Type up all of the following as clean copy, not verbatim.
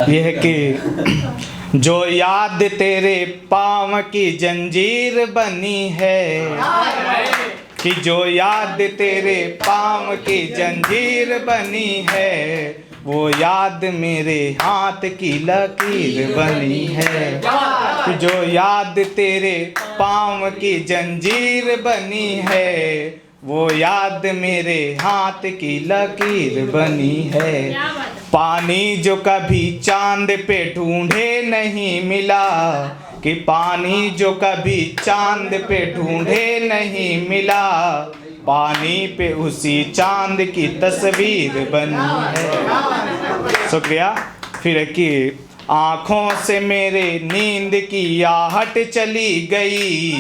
यह है कि जो याद तेरे पाँव की जंजीर बनी है, कि जो याद तेरे पाँव की जंजीर बनी है, वो याद मेरे हाथ की लकीर बनी है। कि जो याद तेरे पाँव की जंजीर बनी है, वो याद मेरे हाथ की लकीर बनी है। पानी जो कभी चांद पे ढूंढे नहीं मिला, कि पानी जो कभी चांद पे ढूंढे नहीं मिला, पानी पे उसी चांद की तस्वीर बनी है। शुक्रिया। फिर कि आँखों से मेरे नींद की आहट चली गई,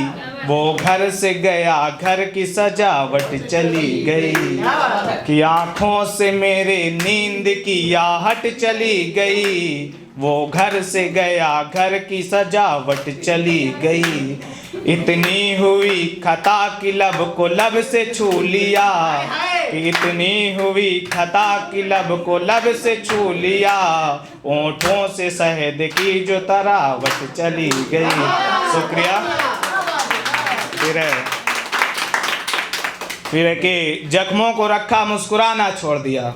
वो घर से गया घर की सजावट चली गई। कि आँखों से मेरे नींद की आहट चली गई, वो घर से गया घर की सजावट चली गई। इतनी हुई खता कि लब को लब से छू लिया, इतनी हुई खता कि लब को लब से छू लिया, ओंठों से शहद की जो तरावट चली गई। शुक्रिया। फिर कि जख्मों को रखा मुस्कुराना छोड़ दिया,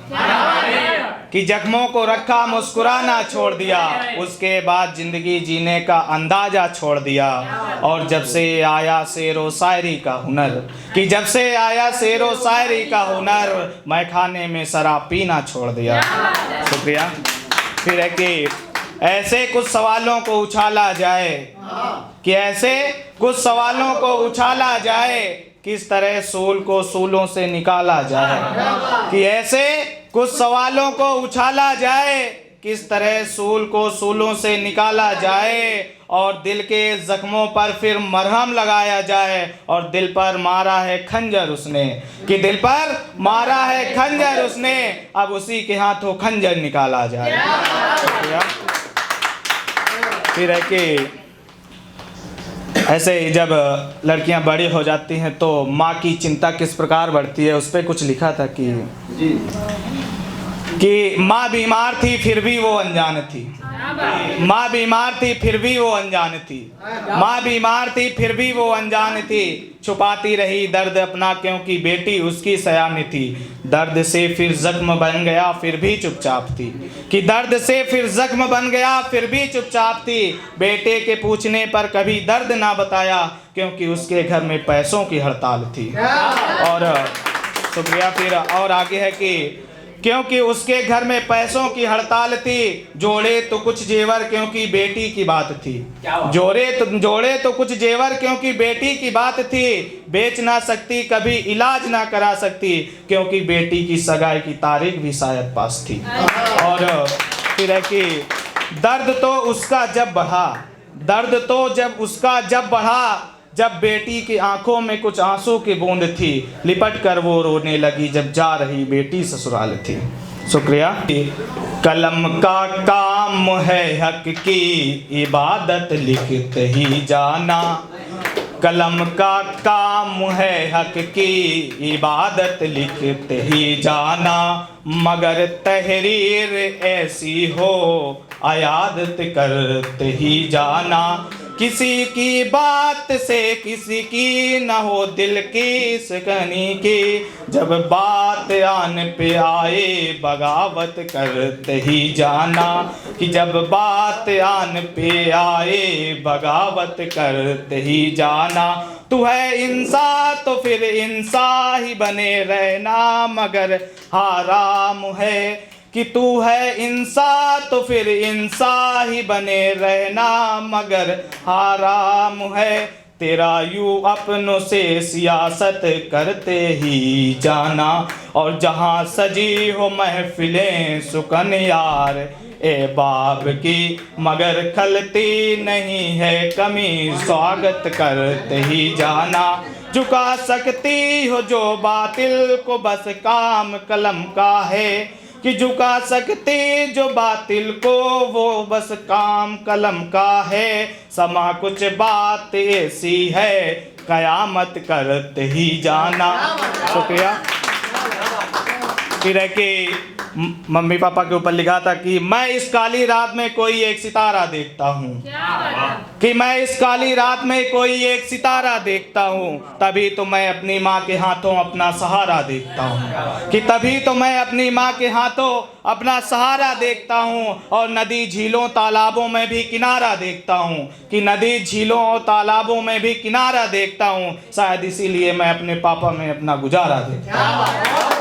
कि जख्मों को रखा मुस्कुराना छोड़ दिया, उसके बाद जिंदगी जीने का अंदाजा छोड़ दिया। और जब से आया शेरो शायरी का हुनर, कि जब से आया शेरो शायरी का हुनर, मैं खाने में शराब पीना छोड़ दिया। शुक्रिया। फिर है कि ऐसे कुछ सवालों को उछाला जाए, कि ऐसे कुछ सवालों को उछाला जाए, किस तरह सूल को सूलों से निकाला जाए। कि ऐसे कुछ सवालों को उछाला जाए, किस तरह सूल को सूलों से निकाला जाए, और दिल के जख्मों पर फिर मरहम लगाया जाए। और दिल पर मारा है खंजर उसने, कि दिल पर मारा है खंजर उसने, अब उसी के हाथों खंजर निकाला जाए। फिर है कि ऐसे ही जब लड़कियां बड़ी हो जाती हैं तो माँ की चिंता किस प्रकार बढ़ती है, उस पर कुछ लिखा था कि माँ बीमार थी फिर भी वो अनजान थी, माँ बीमार थी फिर भी वो अनजान थी, माँ बीमार थी फिर भी वो अनजान थी, छुपाती रही दर्द अपना क्योंकि बेटी उसकी सयानी थी। दर्द से फिर जख्म बन गया फिर भी चुपचाप थी, कि दर्द से फिर जख्म बन गया फिर भी चुपचाप थी। बेटे के पूछने पर कभी दर्द ना बताया क्योंकि उसके घर में पैसों की हड़ताल थी। और शुक्रिया। फिर और आगे है कि क्योंकि उसके घर में पैसों की हड़ताल थी, जोड़े तो कुछ जेवर क्योंकि बेटी की बात थी, जोड़े तो कुछ जेवर क्योंकि बेटी की बात थी, बेच ना सकती कभी इलाज ना करा सकती क्योंकि बेटी की सगाई की तारीख भी शायद पास थी। और फिर है कि दर्द तो उसका जब बढ़ा, दर्द तो जब उसका जब बढ़ा, जब बेटी की आंखों में कुछ आंसू की बूंद थी, लिपट कर वो रोने लगी जब जा रही बेटी ससुराल थी। शुक्रिया। कलम का काम है हक की इबादत लिखते ही जाना, कलम का काम है हक की इबादत लिखते ही जाना, मगर तहरीर ऐसी हो अयादत करते ही जाना। किसी की बात से किसी की न हो दिल की सकनी की, जब बात आन पे आए बगावत करते ही जाना, कि जब बात आन पे आए बगावत करते ही जाना। तू है इंसान तो फिर इंसान ही बने रहना, मगर हराम है कि तू है इंसान तो फिर इंसान ही बने रहना, मगर हराम है तेरा यूं अपनों से सियासत करते ही जाना। और जहाँ सजी हो महफिलें सुकन यार ए बाब की, मगर खलती नहीं है कमी स्वागत करते ही जाना। झुका सकती हो जो बातिल को बस काम कलम का है, कि झुका सकती जो बातिल को वो बस काम कलम का है। समा कुछ बात ऐसी है कयामत करते ही जाना। शुक्रिया। फिर है कि मम्मी पापा के ऊपर लिखा था कि मैं इस काली रात में कोई एक सितारा देखता हूँ, कि मैं इस काली रात में कोई एक सितारा देखता हूँ, तभी तो मैं अपनी माँ के हाथों अपना सहारा देखता हूँ, कि तभी तो मैं अपनी माँ के हाथों अपना सहारा देखता हूँ। और नदी झीलों तालाबों में भी किनारा देखता हूँ, कि नदी झीलों और तालाबों में भी किनारा देखता हूँ, शायद इसीलिए मैं अपने पापा में अपना गुजारा देखता हूँ।